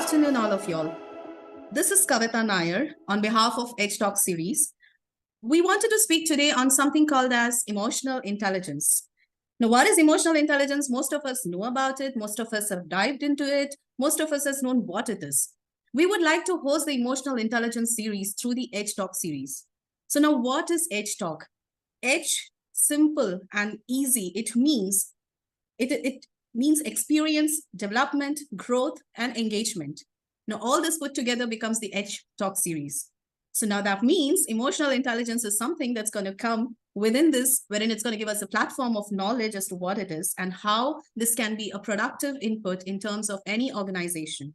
afternoon, all of y'all. This is Kavita Nair on behalf of Edge Talk series. We wanted to speak today on something called as emotional intelligence. Now, what is emotional intelligence? Most of us know about it. Most of us have dived into it. Most of us has known what it is. We would like to host the emotional intelligence series through the Edge Talk series. So now what is Edge Talk? Edge, simple and easy. It means experience, development, growth, and engagement. Now, all this put together becomes the Edge Talk series. So now that means emotional intelligence is something that's going to come within this, wherein it's going to give us a platform of knowledge as to what it is and how this can be a productive input in terms of any organization.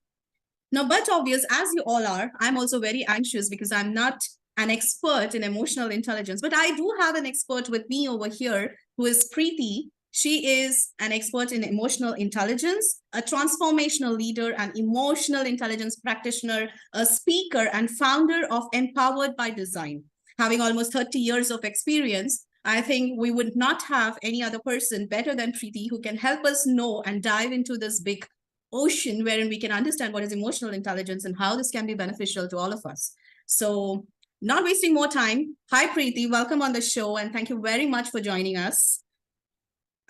Now, but obvious, as you all are, I'm also very anxious because I'm not an expert in emotional intelligence, but I do have an expert with me over here who is Preeti. She is an expert in emotional intelligence, a transformational leader, an emotional intelligence practitioner, a speaker, and founder of Empowered by Design. Having almost 30 years of experience, I think we would not have any other person better than Preeti who can help us know and dive into this big ocean wherein we can understand what is emotional intelligence and how this can be beneficial to all of us. So, not wasting more time. Hi, Preeti. Welcome on the show, and thank you very much for joining us.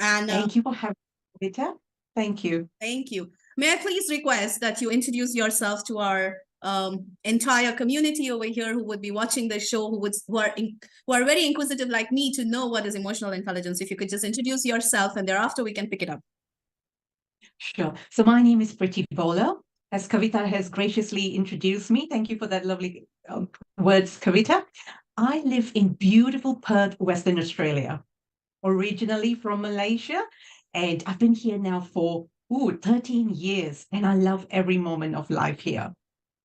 And thank you for having me, Rita. Thank you. Thank you. May I please request that you introduce yourself to our entire community over here who would be watching the show, who are very inquisitive like me to know what is emotional intelligence. If you could just introduce yourself, and thereafter we can pick it up. Sure. So my name is Preeti Boler. As Kavita has graciously introduced me, thank you for that lovely words, Kavita. I live in beautiful Perth, Western Australia, originally from Malaysia, and I've been here now for 13 years, and I love every moment of life here.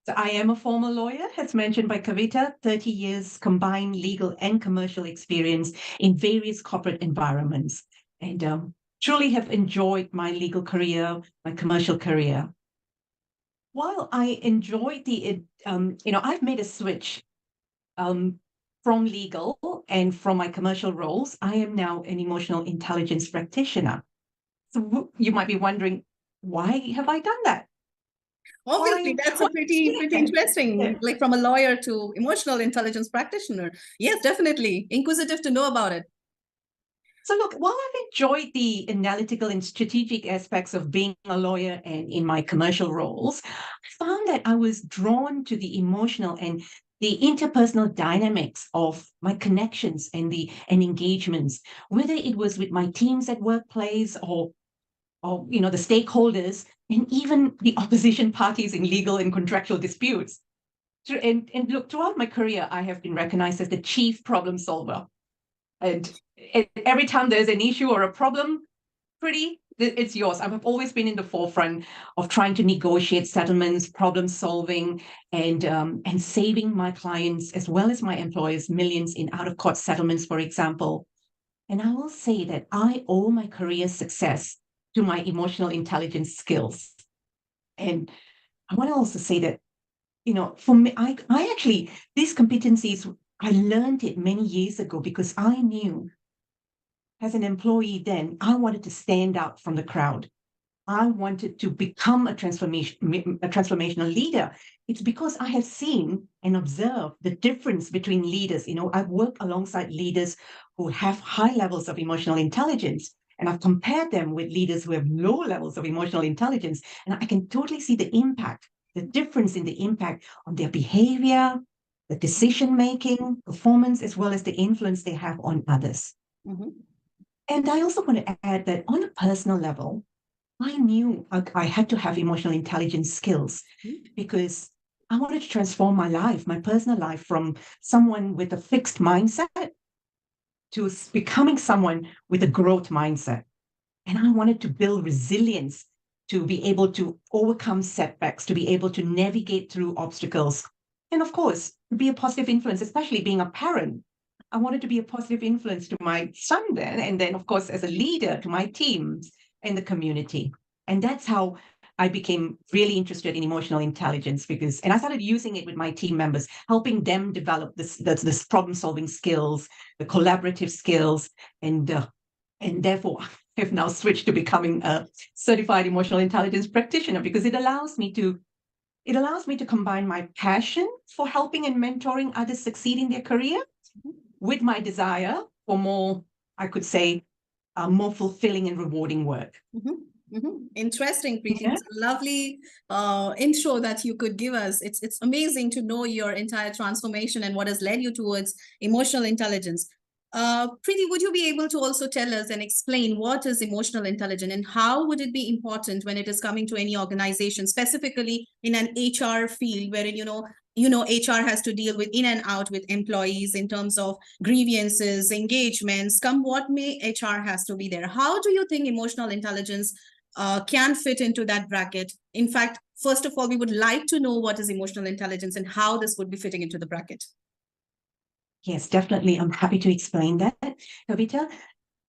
So I am a former lawyer, as mentioned by Kavita, 30 years combined legal and commercial experience in various corporate environments, and truly have enjoyed my legal career, my commercial career. While I enjoyed I've made a switch from legal and from my commercial roles. I am now an emotional intelligence practitioner. So you might be wondering, why have I done that? Obviously, that's a pretty interesting, Yeah. like from a lawyer to emotional intelligence practitioner. Yes, definitely. Inquisitive to know about it. So look, while I've enjoyed the analytical and strategic aspects of being a lawyer and in my commercial roles, I found that I was drawn to the emotional and the interpersonal dynamics of my connections and engagements, whether it was with my teams at workplace or the stakeholders and even the opposition parties in legal and contractual disputes. And look, throughout my career, I have been recognized as the chief problem solver. And every time there's an issue or a problem, it's yours. I've always been in the forefront of trying to negotiate settlements, problem solving, and saving my clients as well as my employers millions in out-of-court settlements, for example. And I will say that I owe my career success to my emotional intelligence skills. And I want to also say that, for me, I actually, these competencies, I learned it many years ago because I knew as an employee then, I wanted to stand out from the crowd. I wanted to become a transformational leader. It's because I have seen and observed the difference between leaders. I've worked alongside leaders who have high levels of emotional intelligence, and I've compared them with leaders who have low levels of emotional intelligence. And I can totally see the impact, the difference in the impact on their behavior, the decision-making, performance, as well as the influence they have on others. Mm-hmm. And I also want to add that on a personal level, I knew I had to have emotional intelligence skills because I wanted to transform my life, my personal life, from someone with a fixed mindset to becoming someone with a growth mindset. And I wanted to build resilience to be able to overcome setbacks, to be able to navigate through obstacles. And of course, to be a positive influence, especially being a parent. I wanted to be a positive influence to my son then, and then, of course, as a leader to my teams and the community. And that's how I became really interested in emotional intelligence and I started using it with my team members, helping them develop this problem-solving skills, the collaborative skills, and therefore I've now switched to becoming a certified emotional intelligence practitioner because it allows me to It allows me to combine my passion for helping and mentoring others succeed in their career with my desire for more, I could say, more fulfilling and rewarding work. Interesting, Preeti. Yeah. It's a lovely intro that you could give us. It's amazing to know your entire transformation and what has led you towards emotional intelligence. Preeti, would you be able to also tell us and explain what is emotional intelligence and how would it be important when it is coming to any organization, specifically in an HR field, wherein HR has to deal with in and out with employees in terms of grievances, engagements, come what may, HR has to be there. How do you think emotional intelligence can fit into that bracket? In fact, first of all, we would like to know what is emotional intelligence and how this would be fitting into the bracket. Yes, definitely. I'm happy to explain that, Kavita.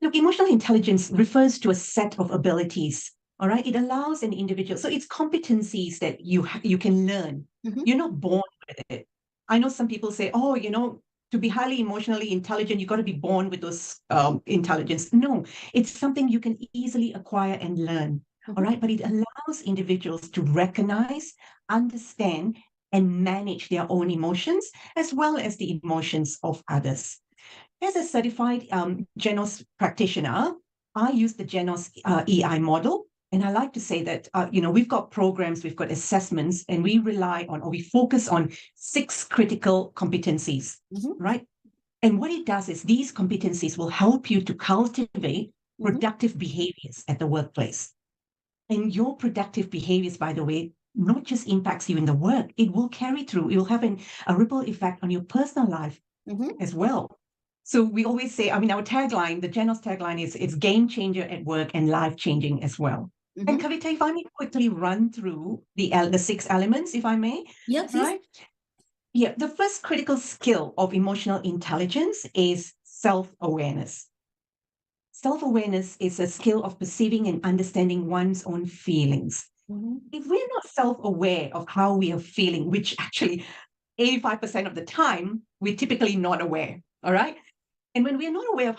Look, emotional intelligence refers to a set of abilities. All right. It allows an individual. So it's competencies that you can learn. You're not born with it. I know some people say, oh, to be highly emotionally intelligent, you got to be born with those intelligence. No, it's something you can easily acquire and learn. All right. But it allows individuals to recognize, understand, and manage their own emotions as well as the emotions of others. As a certified Genos practitioner, I use the Genos EI model. And I like to say that, we've got programs, we've got assessments, and we rely on, or we focus on 6 critical competencies, right? And what it does is these competencies will help you to cultivate productive behaviors at the workplace. And your productive behaviors, by the way, not just impacts you in the work, it will carry through. It will have a ripple effect on your personal life as well. So we always say, our tagline, the Genos tagline is, it's game changer at work and life changing as well. And Kavita, if I may quickly run through the 6 elements, if I may. Yeah, please. Right? Yeah, the first critical skill of emotional intelligence is self-awareness. Self-awareness is a skill of perceiving and understanding one's own feelings. If we're not self-aware of how we are feeling, which actually 85% of the time, we're typically not aware, all right? And when we're not aware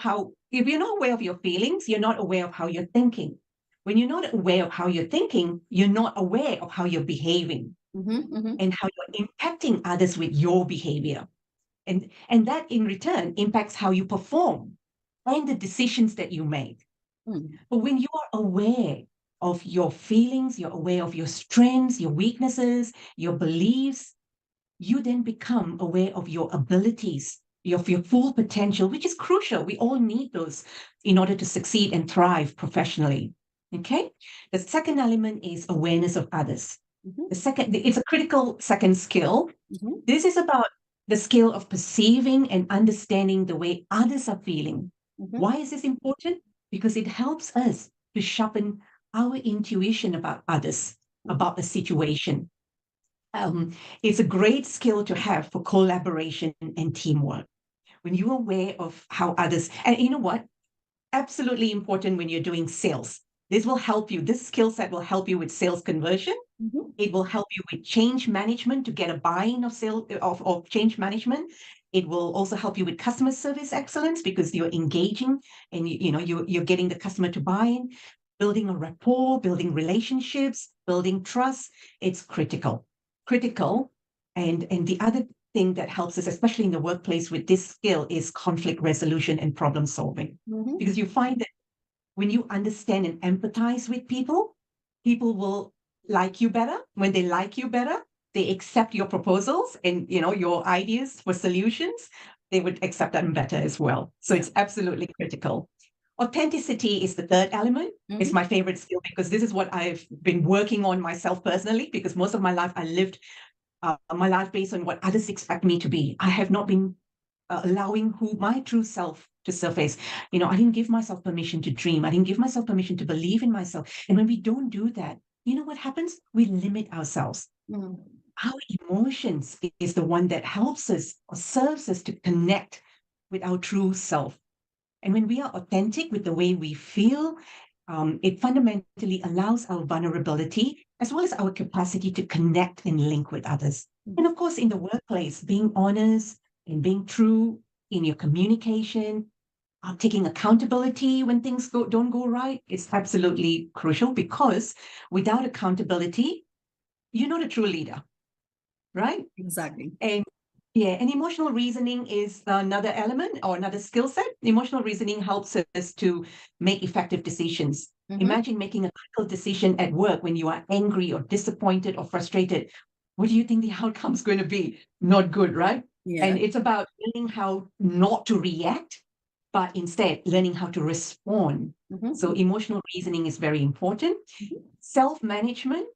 if you're not aware of your feelings, you're not aware of how you're thinking. When you're not aware of how you're thinking, you're not aware of how you're behaving and how you're impacting others with your behavior. And that in return impacts how you perform and the decisions that you make. But when you are aware of your feelings, you're aware of your strengths, your weaknesses, your beliefs, you then become aware of your abilities, of your full potential, which is crucial. We all need those in order to succeed and thrive professionally. Okay. The second element is awareness of others. It's a critical second skill. This is about the skill of perceiving and understanding the way others are feeling. Why is this important? Because it helps us to sharpen our intuition about others, about the situation. It's a great skill to have for collaboration and teamwork. When you're aware of how others, and you know what? Absolutely important when you're doing sales. This will help you. This skill set will help you with sales conversion. It will help you with change management to get a buy-in of change management. It will also help you with customer service excellence because you're engaging and you're getting the customer to buy in, building a rapport, building relationships, building trust. It's critical. And the other thing that helps us, especially in the workplace with this skill, is conflict resolution and problem solving. Because you find that when you understand and empathize with people, people will like you better. When they like you better, they accept your proposals and your ideas for solutions. They would accept them better as well. So it's absolutely critical. Authenticity is the third element. It's my favorite skill because this is what I've been working on myself personally, because most of my life I lived my life based on what others expect me to be. I have not been allowing my true self to surface. I didn't give myself permission to dream. I didn't give myself permission to believe in myself. And when we don't do that, you know what happens? We limit ourselves. Our emotions is the one that helps us or serves us to connect with our true self. And when we are authentic with the way we feel, it fundamentally allows our vulnerability as well as our capacity to connect and link with others. And of course, in the workplace, being honest and being true in your communication, taking accountability when things don't go right is absolutely crucial, because without accountability, you're not a true leader, right? Exactly. And yeah, and emotional reasoning is another element or another skill set. Emotional reasoning helps us to make effective decisions. Imagine making a critical decision at work when you are angry or disappointed or frustrated. What do you think the outcome's going to be? Not good, right? Yeah. And it's about learning how not to react, but instead learning how to respond. So emotional reasoning is very important. Self-management,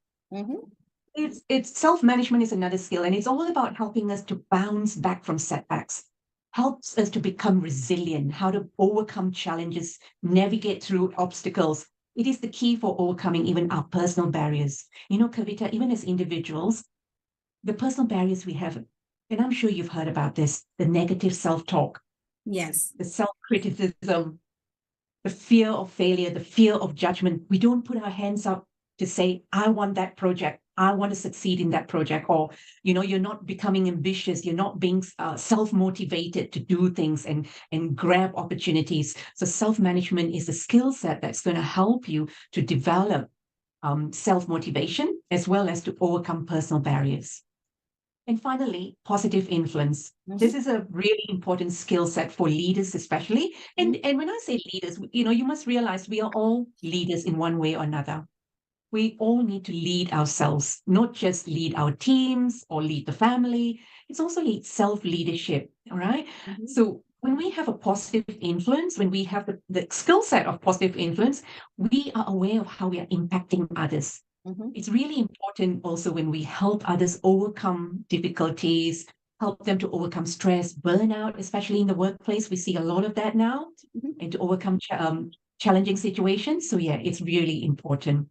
it's self-management is another skill, and it's all about helping us to bounce back from setbacks, helps us to become resilient, how to overcome challenges, navigate through obstacles. It is the key for overcoming even our personal barriers. You know, Kavita, even as individuals, the personal barriers we have, and I'm sure you've heard about this, the negative self-talk, Yes. the self-criticism, the fear of failure, the fear of judgment. We don't put our hands up to say, I want that project. I want to succeed in that project. Or, you know, you're not becoming ambitious. You're not being self-motivated to do things and grab opportunities. So self-management is a skill set that's going to help you to develop self-motivation as well as to overcome personal barriers. And finally, positive influence. This is a really important skill set for leaders, especially. And when I say leaders, you know, you must realize we are all leaders in one way or another. We all need to lead ourselves, not just lead our teams or lead the family. It's also lead self-leadership, all right? So when we have a positive influence, when we have the skill set of positive influence, we are aware of how we are impacting others. It's really important also when we help others overcome difficulties, help them to overcome stress, burnout, especially in the workplace. We see a lot of that now, and to overcome challenging situations. So yeah, it's really important.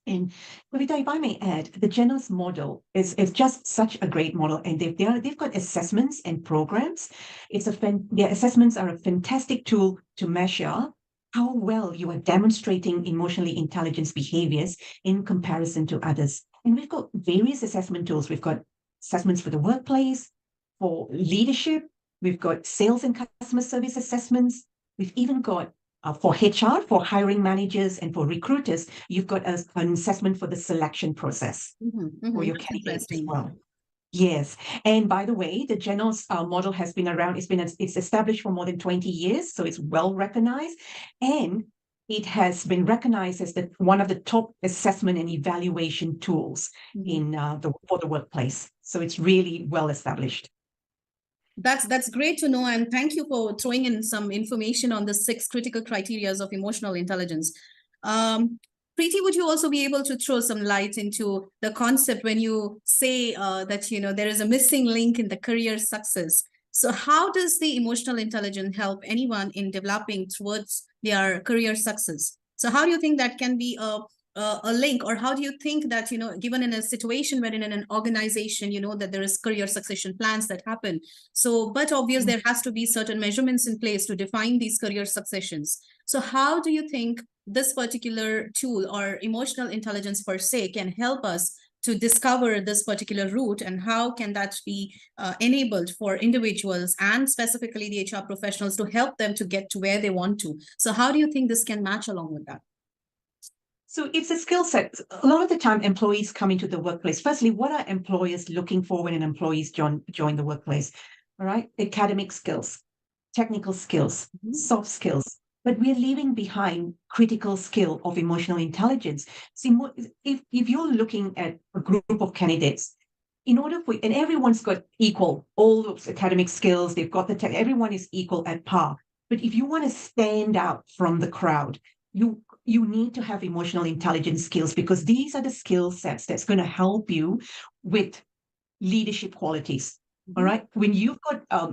And Kavita, if I may add, the Genos model is just such a great model, and they've got assessments and programs. Their assessments are a fantastic tool to measure how well you are demonstrating emotionally intelligent behaviors in comparison to others. And we've got various assessment tools. We've got assessments for the workplace, for leadership. We've got sales and customer service assessments. We've even got for HR, for hiring managers, and for recruiters, you've got an assessment for the selection process for your That's candidates as interesting. well. Yes. And by the way, the Genos model has been around, it's established for more than 20 years, so it's well recognized. And it has been recognized as one of the top assessment and evaluation tools for the workplace. So it's really well established. That's great to know, and thank you for throwing in some information on the 6 critical criterias of emotional intelligence. Preeti, would you also be able to throw some light into the concept when you say that there is a missing link in the career success? So how does the emotional intelligence help anyone in developing towards their career success? So how do you think that can be a link, or how do you think that given in a situation wherein in an organization that there is career succession plans that happen, so but obvious there has to be certain measurements in place to define these career successions. So how do you think this particular tool or emotional intelligence per se can help us to discover this particular route, and how can that be enabled for individuals and specifically the HR professionals to help them to get to where they want to? So how do you think this can match along with that? So it's a skill set. A lot of the time, employees come into the workplace. Firstly, what are employers looking for when an employee join the workplace? All right, academic skills, technical skills, soft skills. But we're leaving behind critical skill of emotional intelligence. See, if you're looking at a group of candidates, in order for, and everyone's got equal, all those academic skills, they've got everyone is equal at par. But if you want to stand out from the crowd, you need to have emotional intelligence skills, because these are the skill sets that's going to help you with leadership qualities. All right. When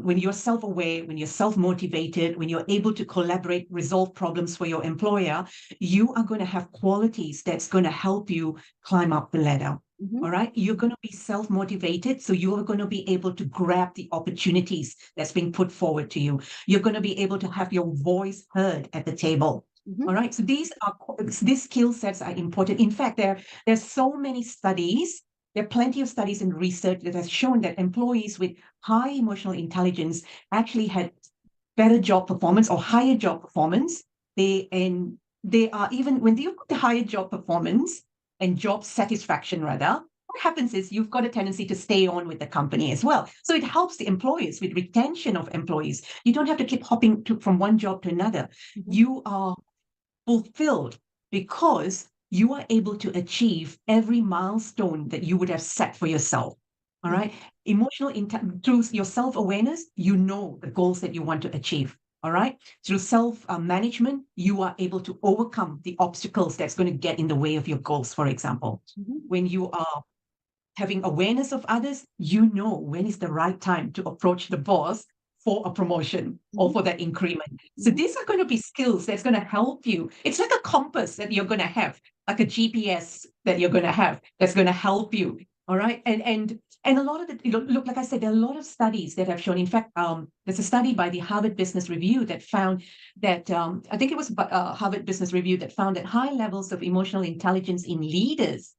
when you're self-aware, when you're self-motivated, when you're able to collaborate, resolve problems for your employer, you are going to have qualities that's going to help you climb up the ladder. All right. You're going to be self-motivated. So you are going to be able to grab the opportunities that's being put forward to you. You're going to be able to have your voice heard at the table. All right. So these skill sets are important. In fact, there's so many studies. There are plenty of studies and research that has shown that employees with high emotional intelligence actually had better job performance or higher job performance. They are, even when they look at the higher job performance and job satisfaction rather, what happens is you've got a tendency to stay on with the company as well. So it helps the employers with retention of employees. You don't have to keep hopping from one job to another. You are fulfilled because you are able to achieve every milestone that you would have set for yourself. All right. Through your self-awareness, you know the goals that you want to achieve. All right. Through self-management, you are able to overcome the obstacles that's going to get in the way of your goals, for example. When you are having awareness of others, you know when is the right time to approach the boss for a promotion or for that increment. So these are going to be skills that's going to help you. It's like a compass that you're going to have, like a GPS that you're going to have that's going to help you. All right. And a lot of the, look, like I said, there are a lot of studies that have shown, in fact, there's a study by the Harvard Business Review that found that, I think it was Harvard Business Review that found that high levels of emotional intelligence in leaders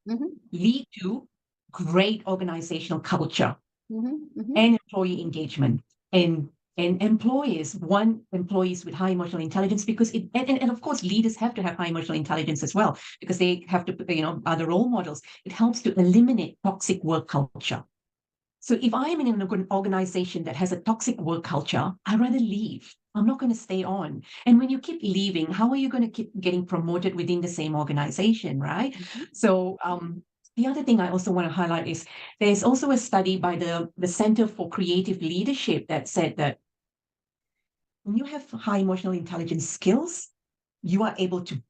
lead to great organizational culture and employee engagement. And employers want employees with high emotional intelligence because and of course leaders have to have high emotional intelligence as well because they have to, are the role models. It helps to eliminate toxic work culture. So if I am in an organization that has a toxic work culture, I'd rather leave. I'm not going to stay on. And when you keep leaving, how are you going to keep getting promoted within the same organization, right? So the other thing I also want to highlight is there's also a study by the Center for Creative Leadership that said that when you have high emotional intelligence skills, you are able to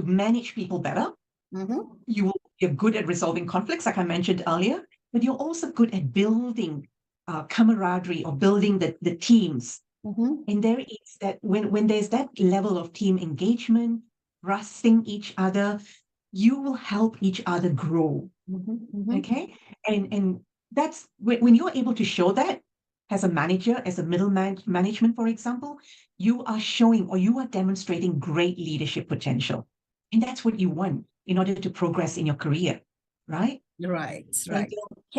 manage people better. You're good at resolving conflicts, like I mentioned earlier, but you're also good at building camaraderie or building the teams. And there is that when there's that level of team engagement, trusting each other, you will help each other grow. Okay. And that's when you're able to show that as a manager, as a middle management, for example, you are showing or you are demonstrating great leadership potential. And that's what you want in order to progress in your career, right? Right. And,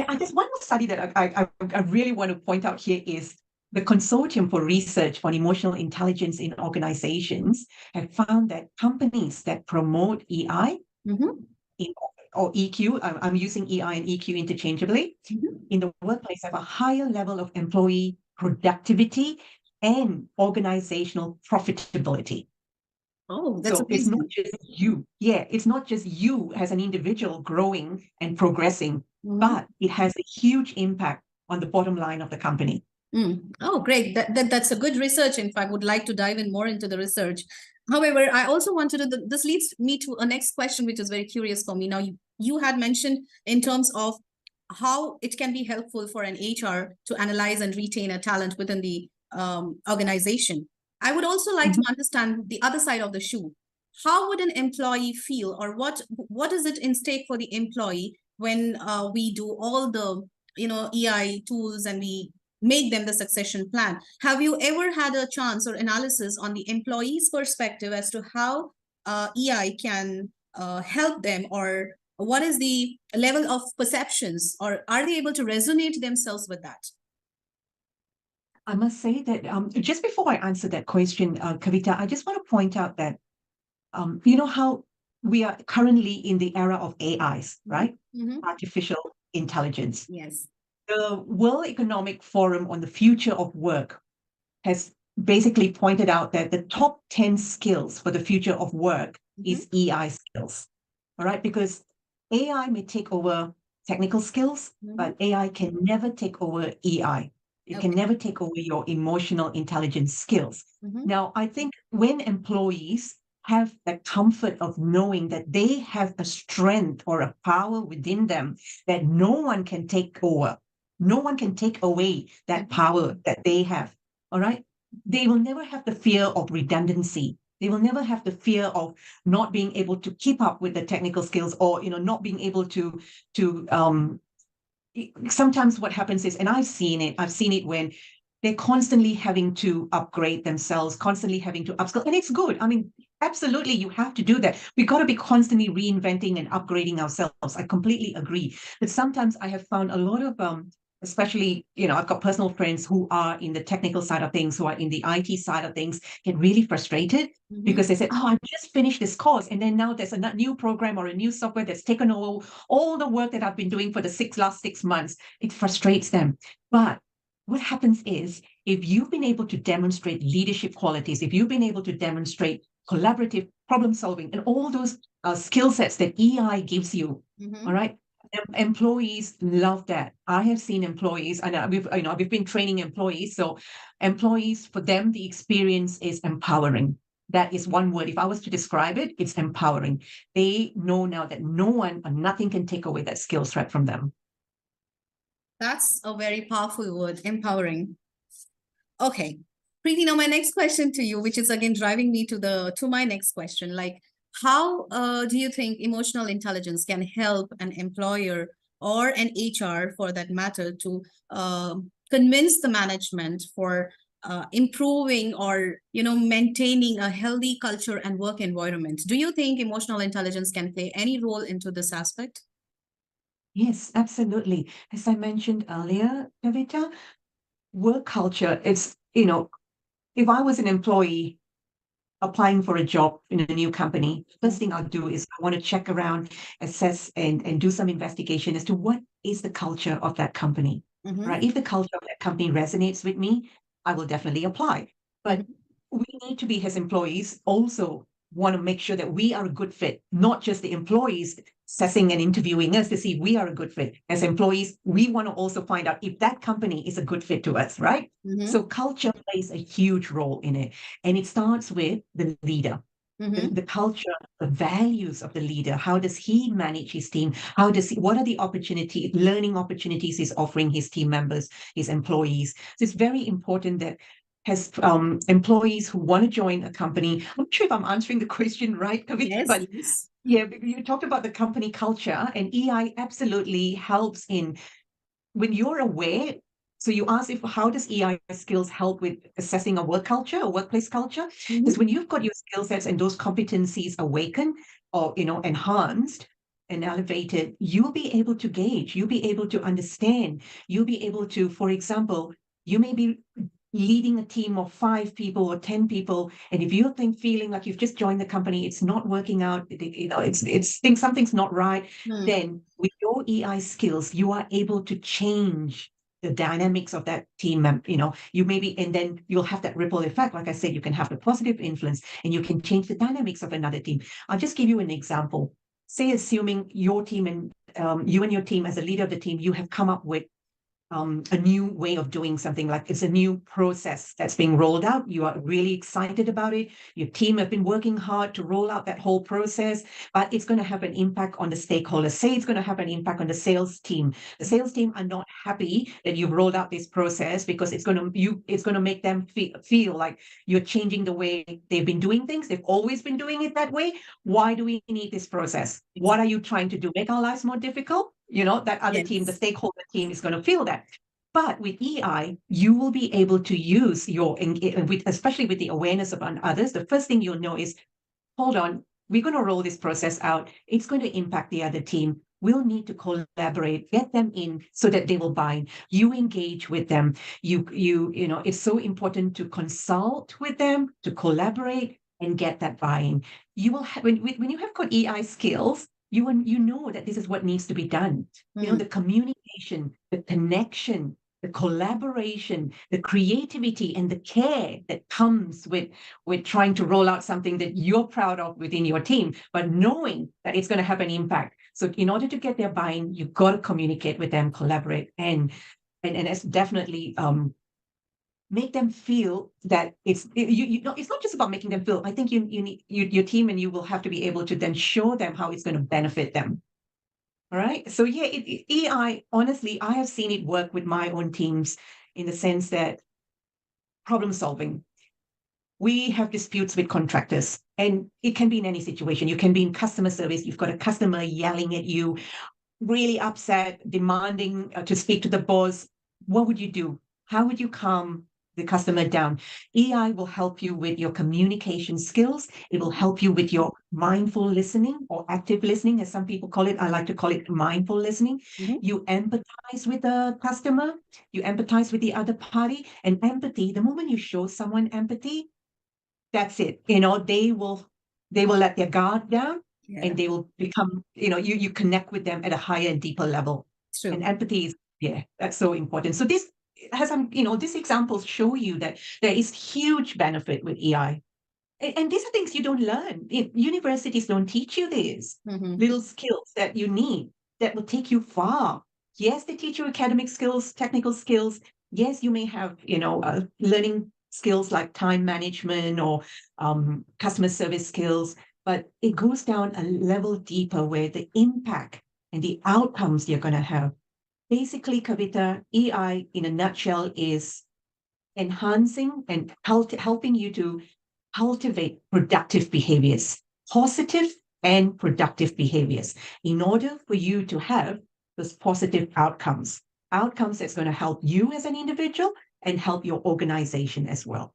I guess one more study that I really want to point out here is the Consortium for Research on Emotional Intelligence in Organizations have found that companies that promote EI or EQ, I'm using EI and EQ interchangeably, in the workplace have a higher level of employee productivity and organizational profitability. Oh, that's so amazing. It's not just you. Yeah, it's not just you as an individual growing and progressing, but it has a huge impact on the bottom line of the company. Oh, great. That's a good research. In fact, would like to dive in more into the research. However, I also wanted to, this leads me to a next question, which is very curious for me. Now, you had mentioned in terms of how it can be helpful for an HR to analyze and retain a talent within the organization. I would also like to understand the other side of the shoe. How would an employee feel, or what is it in stake for the employee when we do all the EI tools and we make them the succession plan? Have you ever had a chance or analysis on the employee's perspective as to how EI can help them, or what is the level of perceptions, or are they able to resonate themselves with that? I must say that just before I answer that question, Kavita, I just want to point out that, you know how we are currently in the era of AIs, right? Artificial intelligence. Yes. The World Economic Forum on the Future of Work has basically pointed out that the top 10 skills for the future of work is EI skills. All right, because AI may take over technical skills, but AI can never take over EI. It can never take over your emotional intelligence skills. Now, I think when employees have the comfort of knowing that they have a strength or a power within them that no one can take over, no one can take away that power that they have, all right? They will never have the fear of redundancy. They will never have the fear of not being able to keep up with the technical skills, or not being able to sometimes what happens is, and I've seen it when they're constantly having to upgrade themselves, constantly having to upskill. And it's good. I mean, absolutely, you have to do that. We got to be constantly reinventing and upgrading ourselves. I completely agree. But sometimes I have found a lot of especially, I've got personal friends who are in the technical side of things, who are in the IT side of things, get really frustrated because they said, oh, I just finished this course. And then now there's a new program or a new software that's taken over all the work that I've been doing for the last 6 months. It frustrates them. But what happens is, if you've been able to demonstrate leadership qualities, if you've been able to demonstrate collaborative problem solving and all those skill sets that EI gives you, all right, employees love that. I have seen employees, and we've been training employees. So employees, for them, the experience is empowering. That is one word. If I was to describe it, it's empowering. They know now that no one or nothing can take away that skill set from them. That's a very powerful word, empowering. Okay. Preeti, now my next question to you, which is again driving me to my next question, like how do you think emotional intelligence can help an employer or an HR for that matter to convince the management for improving or maintaining a healthy culture and work environment? Do you think emotional intelligence can play any role into this aspect? Yes, absolutely. As I mentioned earlier, Kavita, work culture is, if I was an employee applying for a job in a new company, first thing I'll do is I want to check around, assess, and do some investigation as to what is the culture of that company. Right? If the culture of that company resonates with me, I will definitely apply. But we need to be, as employees, also want to make sure that we are a good fit, not just the employees assessing and interviewing us to see if we are a good fit. As employees, we want to also find out if that company is a good fit to us, right? So culture plays a huge role in it. And it starts with the leader. The culture, the values of the leader. How does he manage his team? What are the learning opportunities he's offering his team members, his employees? So it's very important that as employees who want to join a company, I'm not sure if I'm answering the question right, Kavita, but Yes. yeah, you talked about the company culture, and EI absolutely helps in when you're aware. So you ask how does EI skills help with assessing a work culture or workplace culture? Because when you've got your skill sets and those competencies awakened or enhanced and elevated, you'll be able to gauge, you'll be able to understand, you'll be able to, for example, you may be leading a team of 5 people or 10 people, and if you're feeling like you've just joined the company, it's not working out, it's think something's not right, then with your EI skills, you are able to change the dynamics of that team. You maybe, and then you'll have that ripple effect. Like I said, you can have the positive influence, and you can change the dynamics of another team. I'll just give you an example. Say, assuming your team and you and your team, as a leader of the team, you have come up with a new way of doing something, like it's a new process that's being rolled out. You are really excited about it. Your team have been working hard to roll out that whole process, but it's going to have an impact on the stakeholders. Say it's going to have an impact on the sales team. The sales team are not happy that you've rolled out this process because it's going to make them feel like you're changing the way they've been doing things. They've always been doing it that way. Why do we need this process? What are you trying to do? Make our lives more difficult? That other team, the stakeholder team, is going to feel that. But with EI, you will be able to use especially with the awareness of others. The first thing you'll know is, hold on, we're going to roll this process out. It's going to impact the other team. We'll need to collaborate, get them in so that they will buy in. You engage with them. It's so important to consult with them, to collaborate and get that buy-in. You will have, when you have got EI skills, you know that this is what needs to be done. The communication, the connection, the collaboration, the creativity, and the care that comes with trying to roll out something that you're proud of within your team, but knowing that it's going to have an impact. So in order to get their buy-in, you've got to communicate with them, collaborate, and it's definitely make them feel that it's not just about making them feel. I think you need your team, and you will have to be able to then show them how it's going to benefit them. All right. So yeah, EI, honestly, I have seen it work with my own teams in the sense that problem solving. We have disputes with contractors, and it can be in any situation. You can be in customer service. You've got a customer yelling at you, really upset, demanding to speak to the boss. What would you do? How would you calm the customer down. AI will help you with your communication skills. It will help you with your mindful listening or active listening, as some people call it. I like to call it mindful listening. Mhm. You empathize with the customer, you empathize with the other party. And empathy, the moment you show someone empathy, that's it. They will let their guard down, Yeah, and they will become, you connect with them at a higher and deeper level. And true. empathy is, yeah, that's so important. So these examples show you that there is huge benefit with AI. And these are things you don't learn. Universities don't teach you these Mhm. little skills that you need that will take you far. Yes, they teach you academic skills, technical skills. Yes, you may have, learning skills like time management or customer service skills, but it goes down a level deeper where the impact and the outcomes you're going to have. Basically, Kavita, AI in a nutshell is enhancing and helping you to cultivate productive behaviors, positive and productive behaviors, in order for you to have those positive outcomes that's going to help you as an individual and help your organization as well.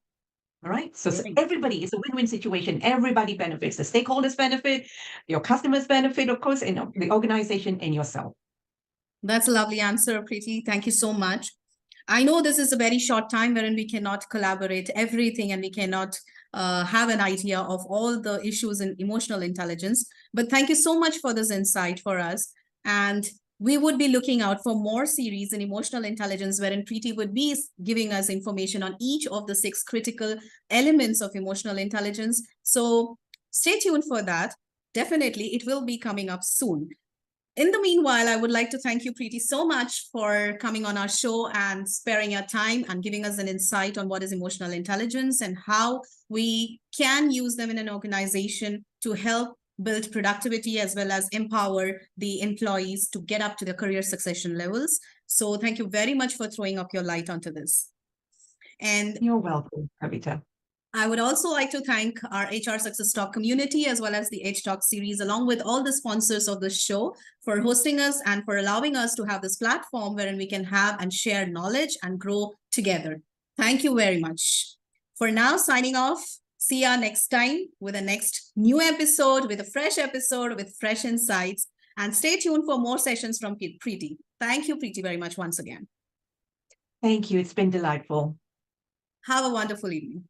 All right. So Great. everybody, it's a win-win situation. Everybody benefits. The stakeholders benefit, your customers benefit, of course, and the organization and yourself. That's a lovely answer, Preeti. Thank you so much. I know this is a very short time wherein we cannot collaborate everything and we cannot have an idea of all the issues in emotional intelligence. But thank you so much for this insight for us. And we would be looking out for more series in emotional intelligence wherein Preeti would be giving us information on each of the 6 critical elements of emotional intelligence. So stay tuned for that. Definitely, it will be coming up soon. In the meanwhile, I would like to thank you, Preeti, so much for coming on our show and sparing your time and giving us an insight on what is emotional intelligence and how we can use them in an organization to help build productivity as well as empower the employees to get up to the career succession levels. So thank you very much for throwing up your light onto this. And You're welcome, Kavita. I would also like to thank our HR Success Talk community as well as the H Talk series, along with all the sponsors of the show for hosting us and for allowing us to have this platform wherein we can have and share knowledge and grow together. Thank you very much. For now, signing off. See you next time with a next new episode, with a fresh episode, with fresh insights. And stay tuned for more sessions from Preeti. Thank you, Preeti, very much once again. Thank you. It's been delightful. Have a wonderful evening.